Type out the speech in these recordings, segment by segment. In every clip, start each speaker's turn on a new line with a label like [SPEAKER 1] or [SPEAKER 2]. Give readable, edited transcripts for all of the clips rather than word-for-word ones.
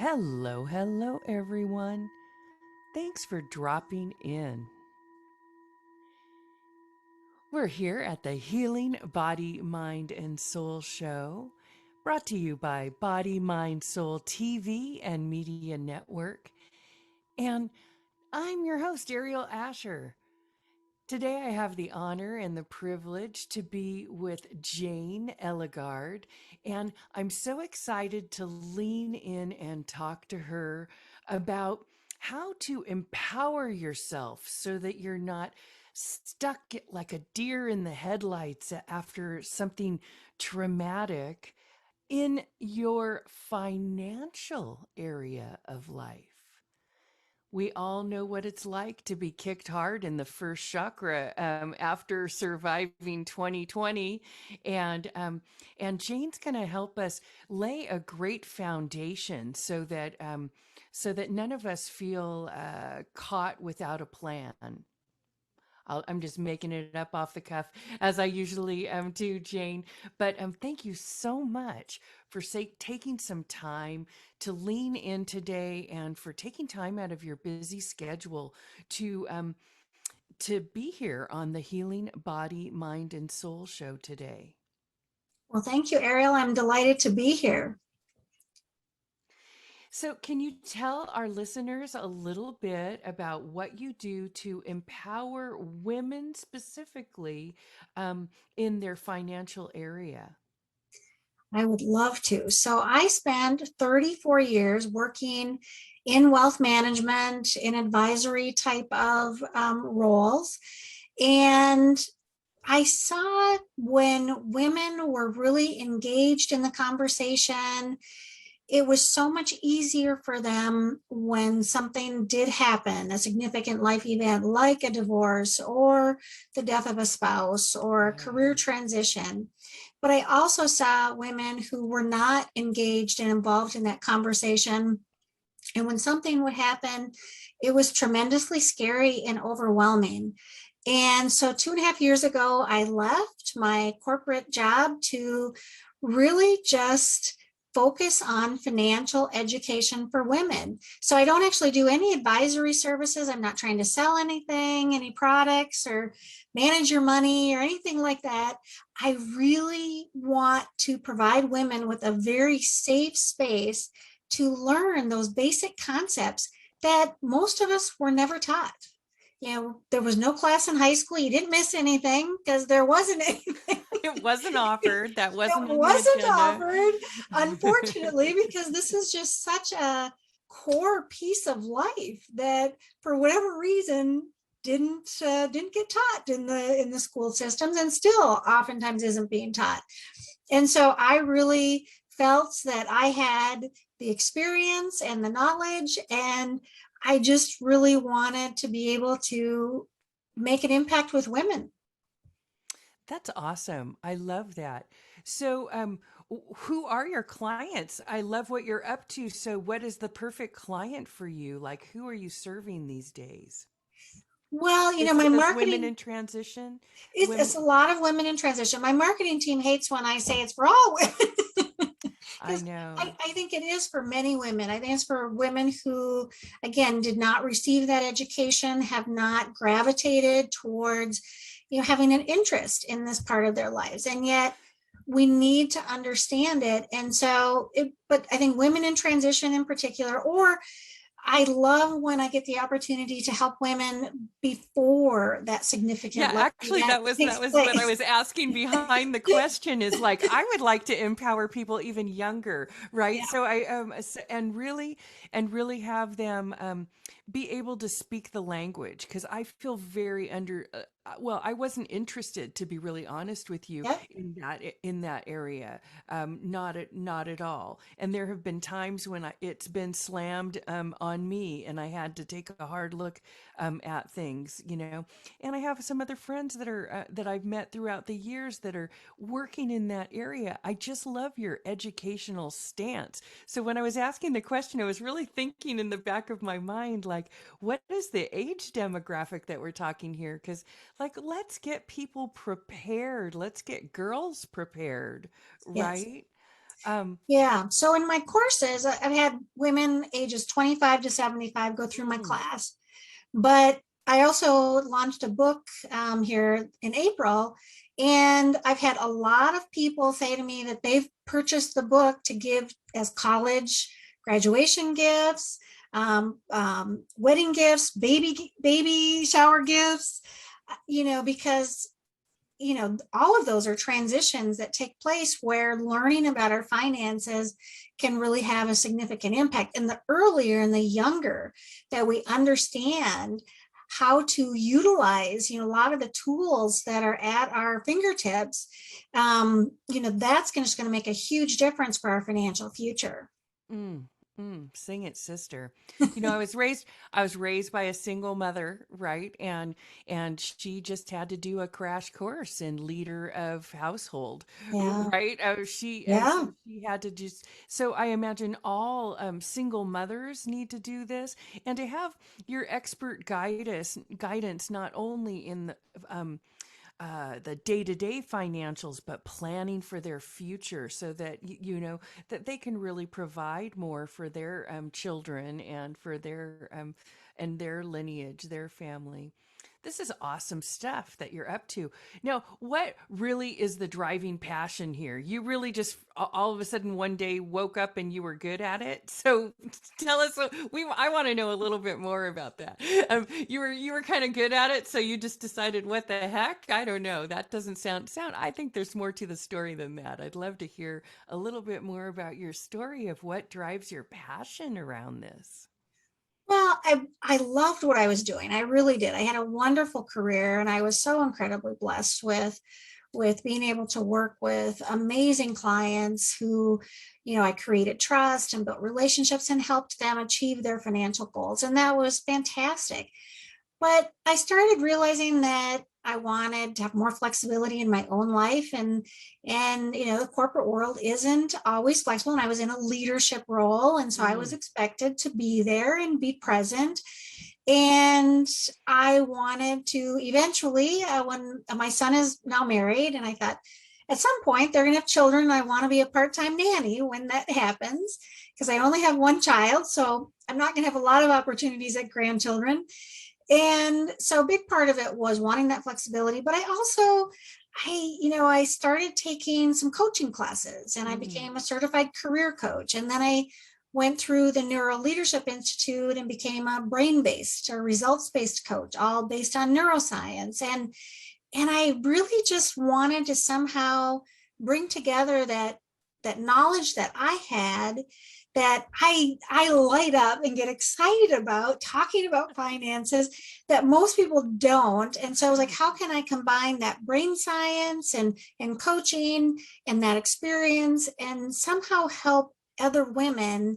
[SPEAKER 1] Hello, everyone. Thanks for dropping in. We're here at the Healing Body, Mind, and Soul Show, brought to you by Body, Mind, Soul TV and Media Network. And I'm your host, Ariel Asher. Today, I have the honor and the privilege to be with Jayne Ellegard, and I'm so excited to lean in and talk to her about how to empower yourself so that you're not stuck like a deer in the headlights after something traumatic in your financial area of life. We all know what it's like to be kicked hard in the first chakra after surviving 2020, and Jayne's going to help us lay a great foundation so that none of us feel caught without a plan. I'm just making it up off the cuff as I usually do, Jayne. But thank you so much for taking some time to lean in today and for taking time out of your busy schedule to be here on the Healing Body, Mind, and Soul show today.
[SPEAKER 2] Well, thank you, Ariel. I'm delighted to be here.
[SPEAKER 1] So, can you tell our listeners a little bit about what you do to empower women specifically in their financial area?
[SPEAKER 2] I would love to. So I spent 34 years working in wealth management, in advisory type of roles. And I saw when women were really engaged in the conversation, it was so much easier for them when something did happen, a significant life event like a divorce or the death of a spouse or a career
[SPEAKER 1] Yeah.
[SPEAKER 2] transition. But I also saw women who were not engaged and involved in that conversation. And when something would happen, it was tremendously scary and overwhelming. And so 2.5 years ago, I left my corporate job to really just focus on financial education for women. So I don't actually do any advisory services. I'm not trying to sell anything, any products or manage your money or anything like that. I really want to provide women with a very safe space to learn those basic concepts that most of us were never taught. There was no class in high school. You didn't miss anything because there wasn't anything.
[SPEAKER 1] It wasn't offered. That wasn't
[SPEAKER 2] It
[SPEAKER 1] on the
[SPEAKER 2] wasn't
[SPEAKER 1] agenda.
[SPEAKER 2] offered, unfortunately, because this is just such a core piece of life that, for whatever reason, didn't get taught in the school systems, and still oftentimes isn't being taught. And so I really felt that I had the experience and the knowledge, and I just really wanted to be able to make an impact with women.
[SPEAKER 1] That's awesome. I love that. So, who are your clients? I love what you're up to. So, what is the perfect client for you? Like, who are you serving these days?
[SPEAKER 2] Well,
[SPEAKER 1] Is
[SPEAKER 2] my
[SPEAKER 1] it those women
[SPEAKER 2] marketing,
[SPEAKER 1] in transition?
[SPEAKER 2] it's a
[SPEAKER 1] Women,
[SPEAKER 2] lot of women in transition. My marketing team hates when I say it's for all women.
[SPEAKER 1] I
[SPEAKER 2] Because
[SPEAKER 1] know.
[SPEAKER 2] I think it is for many women. I think it's for women who, again, did not receive that education, have not gravitated towards, having an interest in this part of their lives. And yet we need to understand it. And so, but I think women in transition in particular, or I love when I get the opportunity to help women before that
[SPEAKER 1] Yeah,
[SPEAKER 2] significant life
[SPEAKER 1] actually,
[SPEAKER 2] event
[SPEAKER 1] that
[SPEAKER 2] takes
[SPEAKER 1] was what I
[SPEAKER 2] place.
[SPEAKER 1] was asking behind the question is like I would like to empower people even younger, right?
[SPEAKER 2] Yeah.
[SPEAKER 1] So and really have them be able to speak the language because I feel very well, I wasn't interested, to be really honest with you,
[SPEAKER 2] Yep.
[SPEAKER 1] in that area, not at all. And there have been times when it's been slammed on me, and I had to take a hard look at things, you know. And I have some other friends that are that I've met throughout the years that are working in that area. I just love your educational stance. So when I was asking the question, I was really thinking in the back of my mind, like, what is the age demographic that we're talking here? Because, like, let's get people prepared. Let's get girls prepared,
[SPEAKER 2] Yes.
[SPEAKER 1] right? Um,
[SPEAKER 2] Yeah. So in my courses, I've had women ages 25 to 75 go through my
[SPEAKER 1] mm,
[SPEAKER 2] class. But I also launched a book here in April, and I've had a lot of people say to me that they've purchased the book to give as college graduation gifts, wedding gifts, baby shower gifts. Because all of those are transitions that take place where learning about our finances can really have a significant impact. And the earlier and the younger that we understand how to utilize, a lot of the tools that are at our fingertips, that's just going to make a huge difference for our financial future.
[SPEAKER 1] mm, sing it, sister. I was raised by a single mother, right? And she just had to do a crash course in leader of household,
[SPEAKER 2] Yeah.
[SPEAKER 1] right? So
[SPEAKER 2] Yeah.
[SPEAKER 1] she had to just. So I imagine all single mothers need to do this, and to have your expert guidance not only in the day-to-day financials, but planning for their future so that that they can really provide more for their children and for their and their lineage, their family. This is awesome stuff that you're up to. Now, what really is the driving passion here? You really just all of a sudden one day woke up and you were good at it. So tell us. I want to know a little bit more about that. You were kind of good at it, so you just decided, what the heck? I don't know. That doesn't sound. I think there's more to the story than that. I'd love to hear a little bit more about your story of what drives your passion around this.
[SPEAKER 2] Well, I loved what I was doing. I really did. I had a wonderful career, and I was so incredibly blessed with being able to work with amazing clients who, I created trust and built relationships and helped them achieve their financial goals. And that was fantastic. But I started realizing that I wanted to have more flexibility in my own life, and the corporate world isn't always flexible, and I was in a leadership role, and so I was
[SPEAKER 1] Mm,
[SPEAKER 2] expected to be there and be present. And I wanted to eventually, when my son is now married, and I thought at some point they're going to have children, and I want to be a part-time nanny when that happens, because I only have one child, so I'm not going to have a lot of opportunities at grandchildren. And so a big part of it was wanting that flexibility, but I started taking some coaching classes, and I
[SPEAKER 1] mm,
[SPEAKER 2] became a certified career coach. And then I went through the Neuro Leadership Institute and became a brain-based or results-based coach, all based on neuroscience. And I really just wanted to somehow bring together that knowledge that I had, that I light up and get excited about talking about finances that most people don't. And so I was like, how can I combine that brain science and coaching and that experience and somehow help other women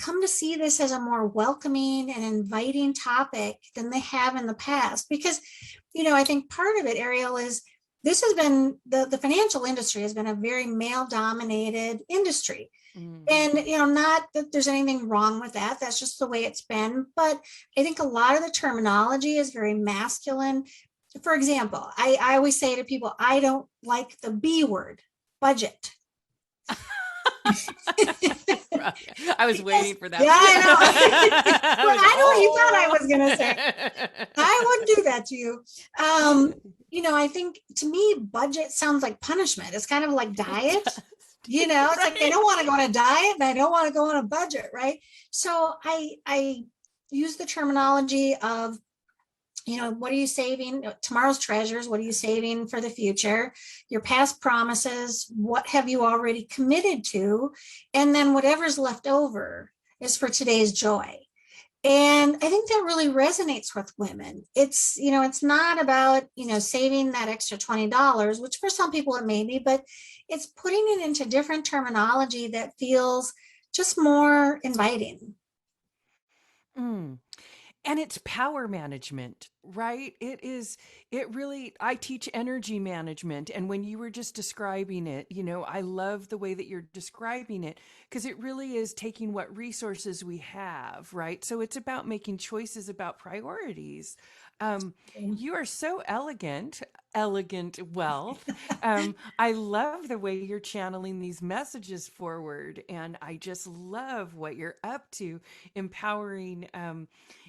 [SPEAKER 2] come to see this as a more welcoming and inviting topic than they have in the past? Because, I think part of it, Ariel, is this has been the financial industry has been a very male dominated industry.
[SPEAKER 1] mm.
[SPEAKER 2] And, not that there's anything wrong with that. That's just the way it's been. But I think a lot of the terminology is very masculine. For example, I always say to people, I don't like the B word, budget.
[SPEAKER 1] I was
[SPEAKER 2] Because,
[SPEAKER 1] waiting for that.
[SPEAKER 2] yeah, I know.
[SPEAKER 1] I
[SPEAKER 2] Well,
[SPEAKER 1] was,
[SPEAKER 2] I know what you thought I
[SPEAKER 1] oh.
[SPEAKER 2] was going to say. I wouldn't do that to you. I think to me, budget sounds like punishment. It's kind of like
[SPEAKER 1] It
[SPEAKER 2] diet.
[SPEAKER 1] does.
[SPEAKER 2] It's like I
[SPEAKER 1] Right.
[SPEAKER 2] don't want to go on a diet and I don't want to go on a budget, right? So I use the terminology of, what are you saving? Tomorrow's treasures. What are you saving for the future? Your past promises. What have you already committed to? And then whatever's left over is for today's joy. And I think that really resonates with women. It's not about, saving that extra $20, which for some people it may be, but it's putting it into different terminology that feels just more inviting.
[SPEAKER 1] Mm. And it's power management, right? It really, I teach energy management. And when you were just describing it, I love the way that you're describing it because it really is taking what resources we have, right? So it's about making choices about priorities. Um, you are so elegant. elegant wealth. I love the way you're channeling these messages forward, and I just love what you're up to, empowering.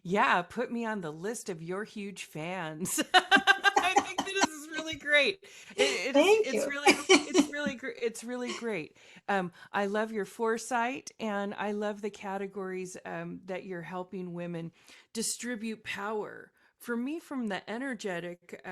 [SPEAKER 1] Yeah, put me on the list of your huge fans. I think that this is really great. It is.
[SPEAKER 2] Thank
[SPEAKER 1] It's
[SPEAKER 2] you.
[SPEAKER 1] really. It's really. It's really great. I love your foresight, and I love the categories that you're helping women distribute power. For me, from the energetic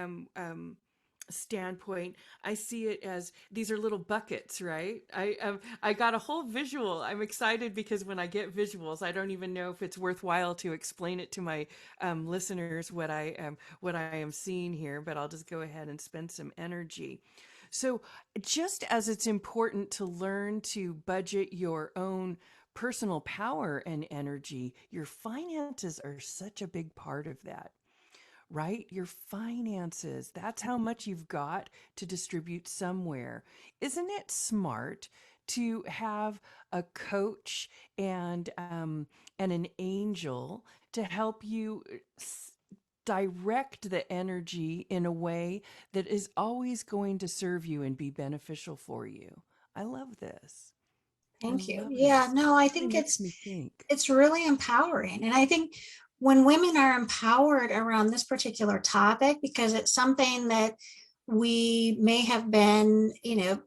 [SPEAKER 1] standpoint, I see it as these are little buckets, right? I got a whole visual. I'm excited because when I get visuals, I don't even know if it's worthwhile to explain it to my listeners what I am seeing here, but I'll just go ahead and spend some energy. So, just as it's important to learn to budget your own personal power and energy, your finances are such a big part of that, right? Your finances. That's how much you've got to distribute somewhere. Isn't it smart to have a coach and an angel to help you direct the energy in a way that is always going to serve you and be beneficial for you? I love this. I
[SPEAKER 2] Thank you.
[SPEAKER 1] love
[SPEAKER 2] Yeah,
[SPEAKER 1] this.
[SPEAKER 2] no, I
[SPEAKER 1] It really
[SPEAKER 2] think
[SPEAKER 1] makes me think.
[SPEAKER 2] it's really empowering. And I think when women are empowered around this particular topic, because it's something that we may have been,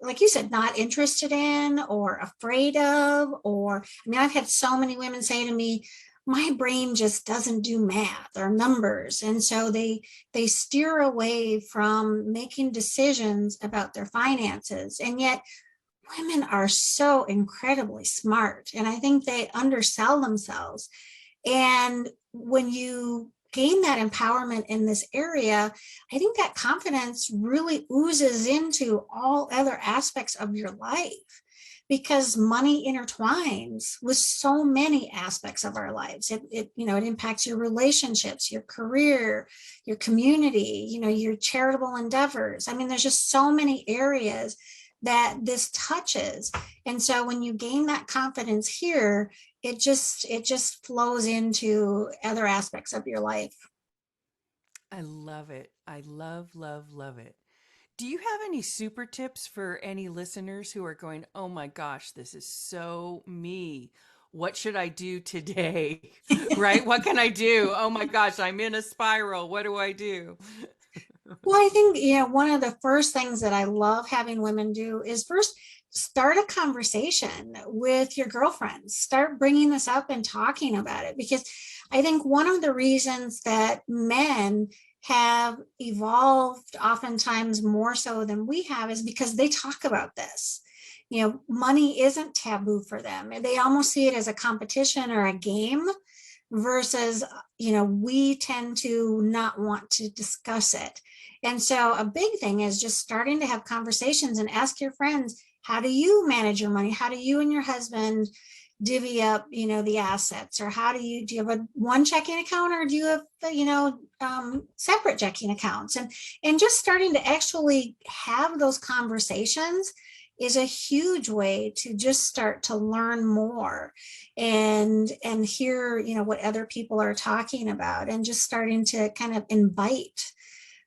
[SPEAKER 2] like you said, not interested in or afraid of, or I mean, I've had so many women say to me, my brain just doesn't do math or numbers. And so they steer away from making decisions about their finances. And yet women are so incredibly smart, and I think they undersell themselves. And when you gain that empowerment in this area, I think that confidence really oozes into all other aspects of your life, because money intertwines with so many aspects of our lives. It impacts your relationships, your career, your community, your charitable endeavors. I mean, there's just so many areas that this touches. And so when you gain that confidence here, it just flows into other aspects of your life.
[SPEAKER 1] I love it. I love, love, love it. Do you have any super tips for any listeners who are going, oh my gosh, this is so me? What should I do today? Right? What can I do? Oh my gosh, I'm in a spiral. What do I do?
[SPEAKER 2] Well, I think, one of the first things that I love having women do is first start a conversation with your girlfriends. Start bringing this up and talking about it, because I think one of the reasons that men have evolved oftentimes more so than we have is because they talk about this. Money isn't taboo for them. They almost see it as a competition or a game versus, we tend to not want to discuss it. And so a big thing is just starting to have conversations and ask your friends, how do you manage your money? How do you and your husband divvy up, the assets? Or do you have a one checking account, or do you have, separate checking accounts? And just starting to actually have those conversations is a huge way to just start to learn more and hear, what other people are talking about, and just starting to kind of invite,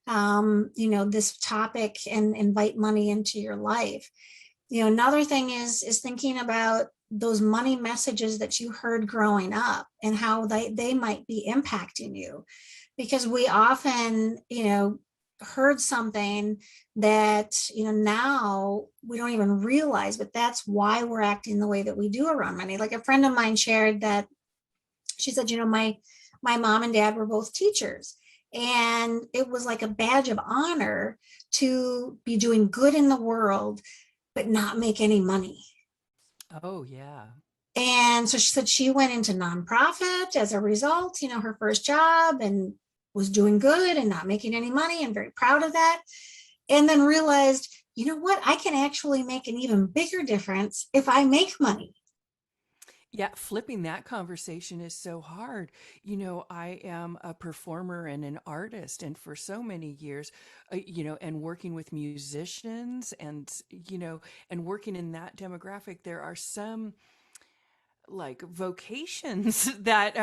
[SPEAKER 2] this topic and invite money into your life. Another thing is thinking about those money messages that you heard growing up and how they might be impacting you, because we often, heard something that, now we don't even realize, but that's why we're acting the way that we do around money. Like a friend of mine shared that she said, my mom and dad were both teachers, and it was like a badge of honor to be doing good in the world but not make any money.
[SPEAKER 1] Oh, yeah.
[SPEAKER 2] And so she said she went into nonprofit as a result, her first job, and was doing good and not making any money and very proud of that. And then realized, what? I can actually make an even bigger difference if I make money.
[SPEAKER 1] Yeah, flipping that conversation is so hard. I am a performer and an artist, and for so many years, and working with musicians and, and working in that demographic, there are some like vocations that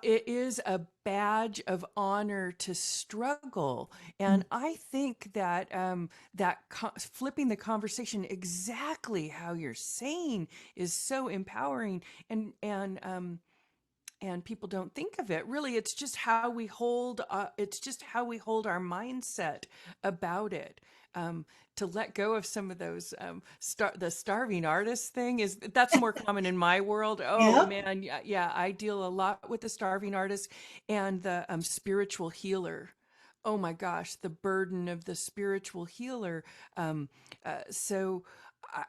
[SPEAKER 1] it is a badge of honor to struggle. And I think that flipping the conversation exactly how you're saying is so empowering. And people don't think of it. Really, it's just how we hold. It's just how we hold our mindset about it. To let go of some of those the starving artist thing is that's more common in my world. Oh
[SPEAKER 2] Yep.
[SPEAKER 1] man, yeah, yeah, I deal a lot with the starving artist and the spiritual healer. Oh my gosh, the burden of the spiritual healer. So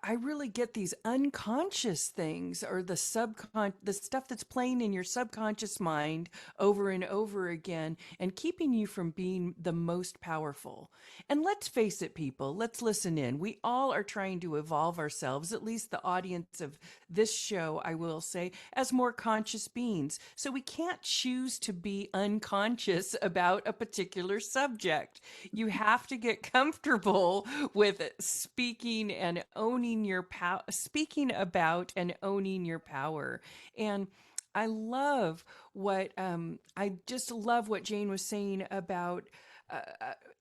[SPEAKER 1] I really get these unconscious things or the stuff that's playing in your subconscious mind over and over again and keeping you from being the most powerful. And let's face it, people, let's listen in. We all are trying to evolve ourselves, at least the audience of this show, I will say, as more conscious beings. So we can't choose to be unconscious about a particular subject. You have to get comfortable with speaking and owning your power, speaking about and owning your power. And I love I just love what Jayne was saying about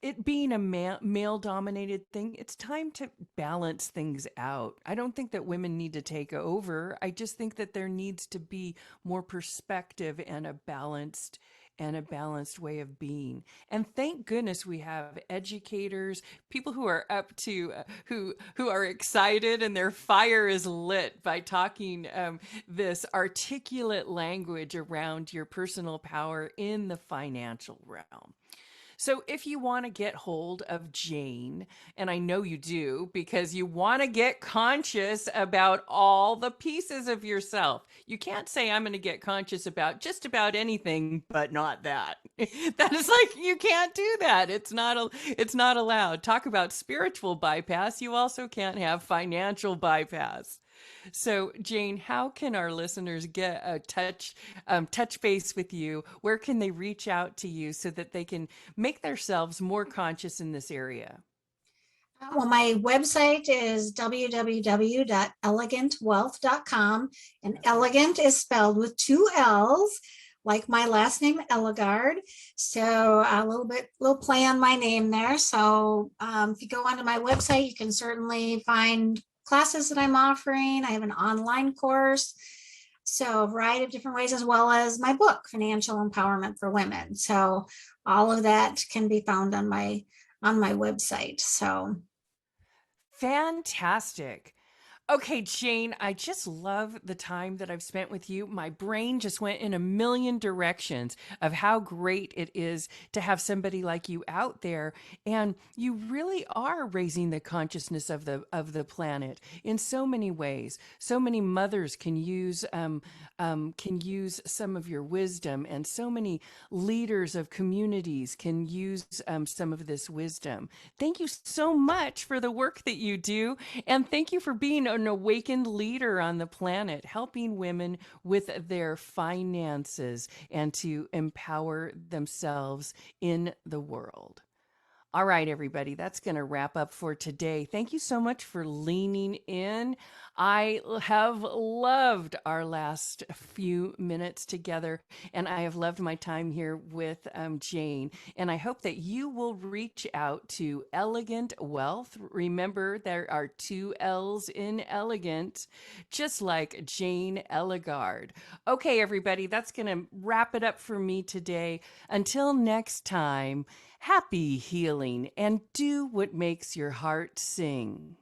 [SPEAKER 1] it being a male dominated thing. It's time to balance things out. I don't think that women need to take over. I just think that there needs to be more perspective and a balanced way of being. And thank goodness we have educators, people who are up to who are excited and their fire is lit by talking this articulate language around your personal power in the financial realm. So if you want to get hold of Jayne, and I know you do because you want to get conscious about all the pieces of yourself. You can't say I'm going to get conscious about just about anything but not that. That is like you can't do that. It's not allowed. Talk about spiritual bypass. You also can't have financial bypass. So, Jayne, how can our listeners get a touch base with you? Where can they reach out to you so that they can make themselves more conscious in this area?
[SPEAKER 2] Well, my website is www.elegantwealth.com, and elegant is spelled with two L's, like my last name, Ellegard. So a little play on my name there. So if you go onto my website, you can certainly find classes that I'm offering. I have an online course. So a variety of different ways, as well as my book, Financial Empowerment for Women. So all of that can be found on my website. So
[SPEAKER 1] Fantastic. Okay, Jayne, I just love the time that I've spent with you. My brain just went in a million directions of how great it is to have somebody like you out there, and you really are raising the consciousness of the planet in so many ways. So many mothers can use some of your wisdom, and so many leaders of communities can use some of this wisdom. Thank you so much for the work that you do, and thank you for being an awakened leader on the planet, helping women with their finances and to empower themselves in the world. All right, everybody, that's going to wrap up for today. Thank you so much for leaning in. I have loved our last few minutes together, and I have loved my time here with Jayne. And I hope that you will reach out to Elegant Wealth. Remember, there are two L's in elegant, just like Jayne Ellegard. Okay, everybody, that's going to wrap it up for me today. Until next time, happy healing and do what makes your heart sing.